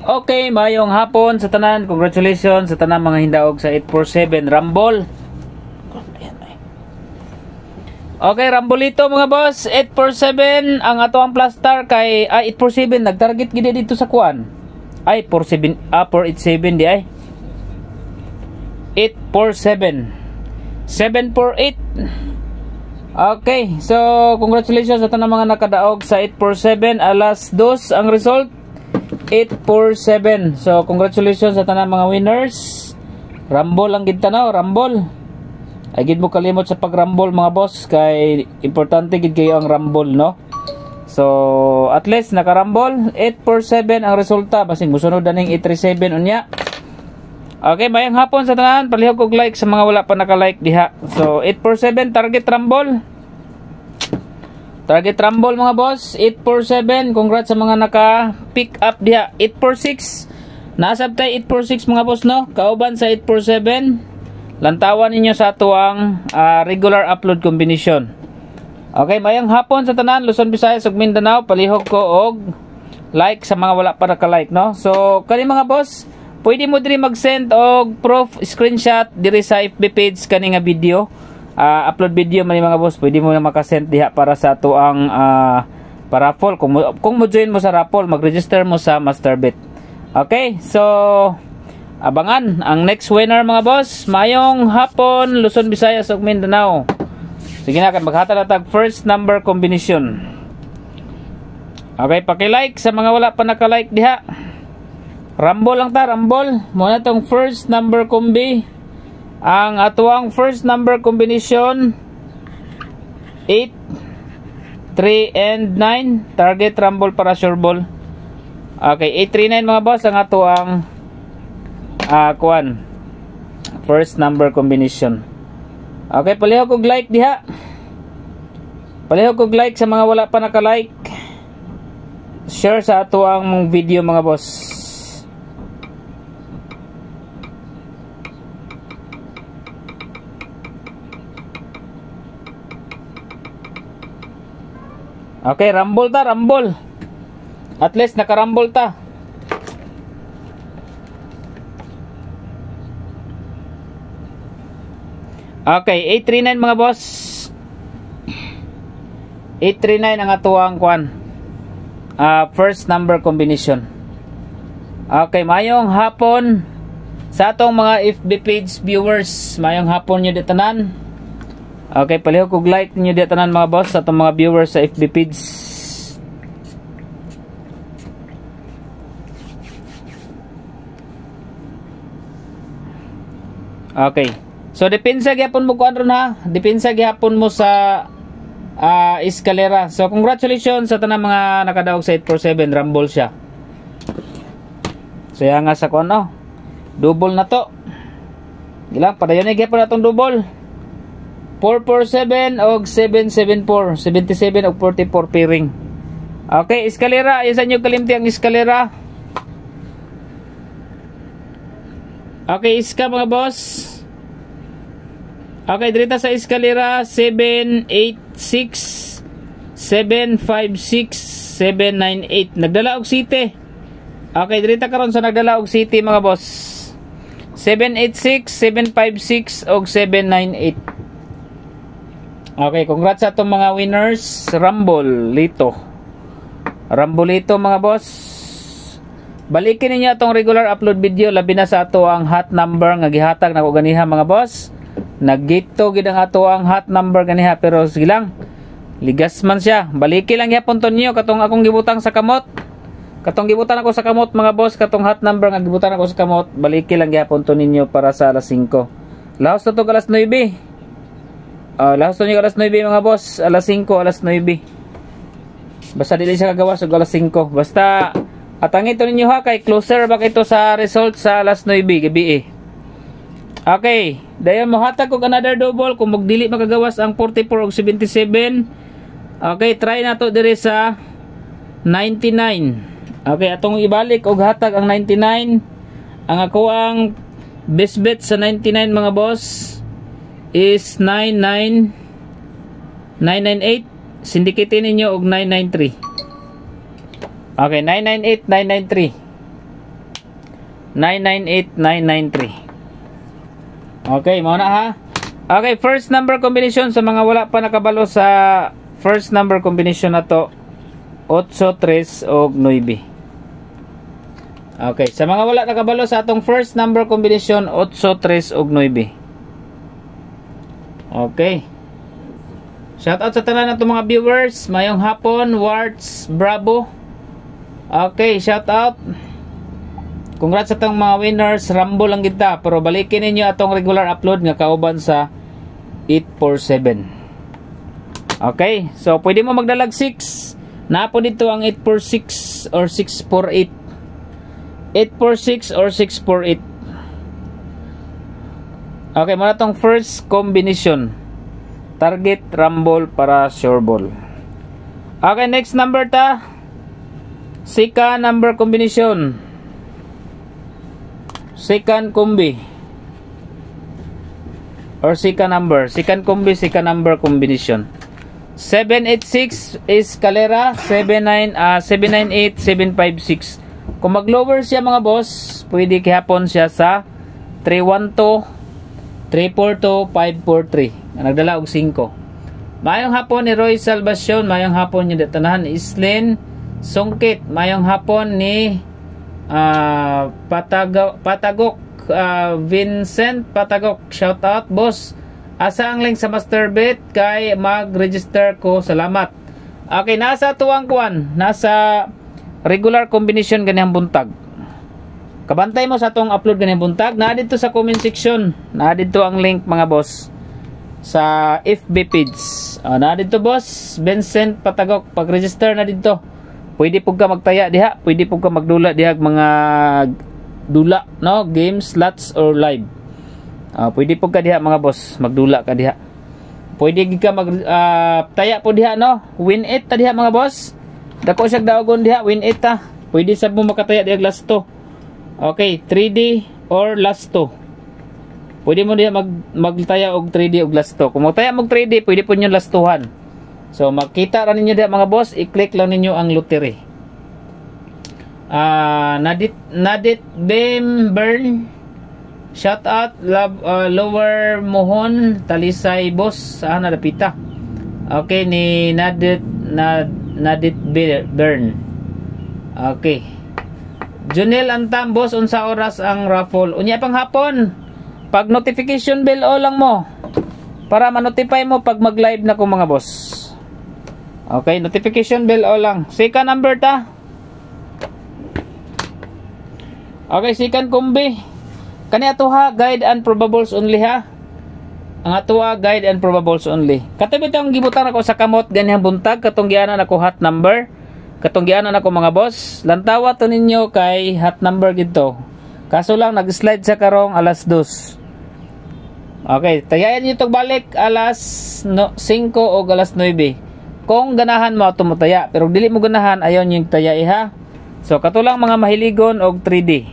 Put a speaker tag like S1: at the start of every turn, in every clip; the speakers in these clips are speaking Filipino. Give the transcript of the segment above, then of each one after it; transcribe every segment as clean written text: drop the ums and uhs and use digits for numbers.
S1: Okay, mayong hapon sa tanan. Congratulations sa tanan mga hindaog sa 847 Rumble. Okay, Rumbolito mga boss, 847 ang ato ang plaster kay 847 nagtarget gid dito sa kuan. Ay 47 487 di ay. 847 748. Okay, so congratulations sa tanan mga nakadaog sa 847. Alas 2 ang result 847. So congratulations sa tanan mga winners. Rumble ang gid tanaw, Rumble. Ay gid mo kalimot sa pag-rumble mga boss kay importante gid kayo ang rumble, no? So at least naka-rumble 847 ang resulta basing musunod daning 837 unya. Okay, mayang hapon sa tanan. Palihog og like sa mga wala pa naka-like diha. So 847 target rumble. Target rumble mga boss, 847. Congrats sa mga naka-pick up diha. 846. Nasab tay 846 mga boss, no? Kauban sa 847. Lantawan ninyo sa ato ang regular upload combination. Okay, mayang hapon sa tanan, Luzon, Visayas ug Mindanao. Palihog ko og like sa mga wala pa naka-like, no? So kani mga boss, pwede mo diri mag-send og proof screenshot diri sa FB page kani nga video. Upload video man mga boss, pwede mo na maka-send diha para sa ato ang raffle. Kung mo join mo sa raffle, mag-register mo sa Masterbet. Okay, so abangan ang next winner mga boss. Mayong hapon, Luzon, Visayas ug Mindanao. Sige na, maghatag na tag first number combination. Okay, paki-like sa mga wala pa naka-like diha. Rumble lang ta, Rumble. Muna tong first number combi. Ang atuang first number combination 8, 3, and 9. Target Rumble para sure ball. Okay, 839 mga boss ang atuang kuan first number combination. Okay, palihog og like diha. Palihog og like sa mga wala pa naka-like. Share sa atuang video mga boss. Okay, rumble ta, rumble. At least naka-rumble ta. Okay, 839 mga boss. 839 ang atuang kuan. First number combination. Okay, mayong hapon sa atong mga FB page viewers. Mayong hapon nyo ditanan. Okay, palihog og like niyo di tanan mga boss sa atong mga viewers sa FB page. Okay. So depensa gyapon mo kuan ron ha. Depensa gyapon mo sa eskalera. So congratulations sa tanan mga nakadaog sa 847, rumble siya. So nga sa kuan no. Double na to. Gila, padayon gyapon atong double. 447 og 774, 77 og 44 pairing. Okay, eskalera, isa nyo kalimti ang eskalera. Okay, iska mga boss. Okay, dirita sa eskalera 786 756 798. Nagdala og city. Okay, dirita karon sa nagdala og city mga boss. 786 756 og 798. Okay, congrats sa itong mga winners. Rumble Lito. Rumble Lito mga boss. Balikin ninyo itong regular upload video. Labi na sa ato ang hot number nga gihatag na ko ganiha mga boss. Naggito gid ang ato ang hot number ganiha. Pero sige lang, ligas man siya. Balikin lang yapon to niyo katong akong gibutang sa kamot. Katong gibutan ako sa kamot mga boss. Katong hot number nga gibutan ako sa kamot. Balikin lang yapon to ninyo para sa alas 5. Lahos na to alas 9. Lahos to nyo alas 9 mga boss. Alas 5, alas 9. Basta dili siya kagawas og alas 5. Basta atangin to ninyo ha kay closer ba ito sa result sa alas 9 gabi. Okay, dayon mo hatag og another double kung magdili makagawas ang 44 og 77. Okay, try na to dire sa 99. Okay, atong ibalik og hatag ang 99. Ang ako ang best bet sa 99 mga boss is 998. Syndicatein ninyo og 993. Okay, 998, 993. 998-993. Okay, mauna ha. Okay, first number combination sa mga wala pa nakabalo sa first number combination na to, 8, 3 og 9. Okay, sa mga wala nakabalo sa atong first number combination, 8, 3 og 9. Okay. Shout out sa tanan natong mga viewers. Mayong hapon, Warts, Bravo. Okay, shout out. Congrats sa tong mga winners. Rambo lang kita, pero balikin ninyo atong regular upload nga kauban sa 847. Okay, so pwede mo magdalag 6. Napo dito ang 846 or 648. 846 or 648. Okay, muna tong first combination. Target, rumble, para sure ball. Okay, next number ta. Second number combination. Second combi. Or second number. Second combi, second number combination. 786 is Calera. 798, 756. Kung mag-lower siya mga boss, pwede kihapon siya sa 312, 342, 543. Nagdala og 5. Mayong hapon ni Roy Salvacion, mayong hapon ni Detanahan Islin Sungkit, mayong hapon ni Patagok Vincent Patagok. Shout out boss. Asa ang link sa Masterbit kay mag-register ko. Salamat. Okay, nasa tuwang kuan, nasa regular combination ganihang buntag. Kabantay mo sa atong upload ganihang buntag. Na dito sa comment section, na dito ang link mga boss sa FB page. Na dito boss, Vincent Patagok, pag-register na dito. Pwede po ka magtaya diha, pwede po ka magdula diha mga dula, no, games, slots or live. Pwede po ka diha mga boss, magdula ka diha. Pwede ka mag taya po diha, no. Win 8 ta diha mga boss. Dako siya daogon diha, win 8 ta. Pwede sa mo makataya diha last 2. Okay, 3D or last 2. Pwede mo diha magtaya og 3D og last 2. Kung magtaya mo og 3D, pwede po nyo last 2han. So makita ra ninyo diha mga boss, i-click lang ninyo ang lottery. Nadit Bem Burn, shout out. Love, Lower Mohon Talisay boss, saan nadapita. Okay, ni Nadit Burn. Okay, Junel Antam boss, unsa oras ang raffle? Unya pang hapon. Pag notification bell o lang mo para ma-notify mo pag mag-live na ko mga boss. Okay, notification bell o lang. Second number ta. Okay, second kumbi. Kani ato ha, guide and probables only ha. Ang ato ha, guide and probables only. Katabi tayong gibutan ako sa kamot ganihang buntag, katong gianan ako hot number. Katong gianan ako mga boss. Lantawa to ninyo kay hot number gito. Kaso lang nag-slide sa karong alas 2. Okay, tayayan nyo itong balik alas 5 o alas 9. Kung ganahan mo, tumutaya. Pero dili mo ganahan, ayaw nyo yung taya ha. So, katulang mga mahiligon og 3D.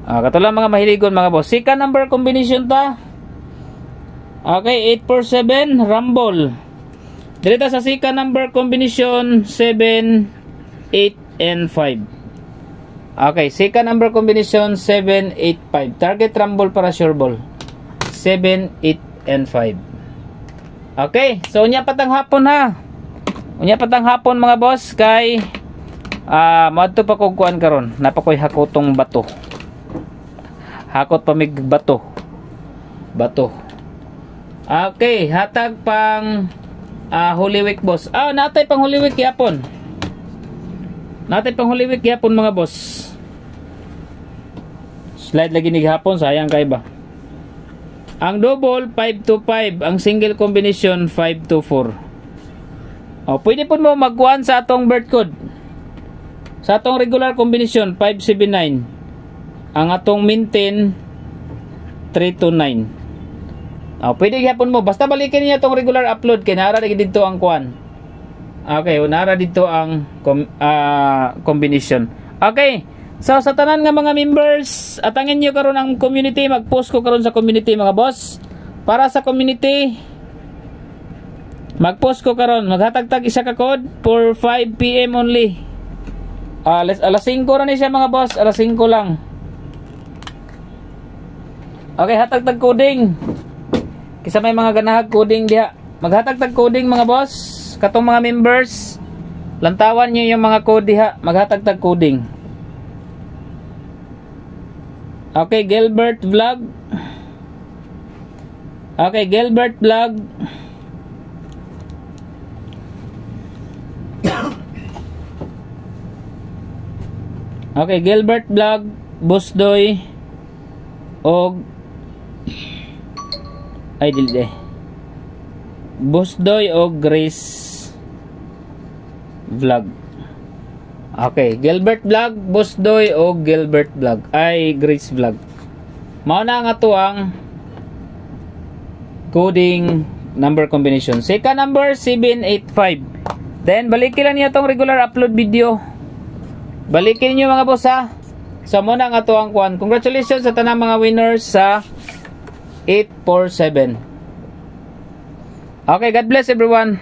S1: Katulang mga mahiligon mga boss. Second number combination ta. Okay, 847, Rumble. Dito sa second number combination, 7, 8, and 5. Okay, second number combination, 7, 8, 5. Target Rumble para sure ball. 7, 8, and 5. Okay, so unya patang hapon ha. Unya patang hapon mga boss kay madto pa kog kuan karon. Napakoy hakotong bato. Hakot pa mig bato. Bato. Okay, hatag pang Holy Week boss. Natay pang Holy Week yapon. Natay pang Holy Week yapon mga boss. Slide lagi ni hapon, sayang kay ba. Ang double 5 to 5, ang single combination 5 to 4. Pwede po mo magkuhan sa atong birth code. Sa atong regular combination 579. Ang atong maintain 3 to 9. Pwede gyapon mo, basta balikin niyo atong regular upload kay nara dito ang kuan. Okay, nara dito ang combination. Okay. So sa tanan nga mga members, atangin nyo karon ang community, mag-post ko karon sa community mga boss. Para sa community, mag-post ko karon, maghatagtag isa ka code for 5 PM only. Alas 5 ra ni siya mga boss, alas 5 lang. Okay, hatag tag coding. Kisa may mga ganahag coding diha. Maghatag tag coding mga boss. Katong mga members, lantawan nyo yung mga code diha. Maghatag tag coding. Okay, Gilbert Vlog. Okay, Gilbert Vlog. Okay, Gilbert Vlog, Busdoy, og ay dili. Busdoy og Grace Vlog. Okay, Gilbert Vlog, Busdoy og Gilbert Vlog. Ay Grace Vlog. Mao na nga to ang coding number combination. Second number 785. Then balikin lang niyo tong regular upload video. Balikin niyo mga boss ha. So muna nga to ang kuan. Congratulations sa tanang mga winners sa 847. Okay, God bless everyone.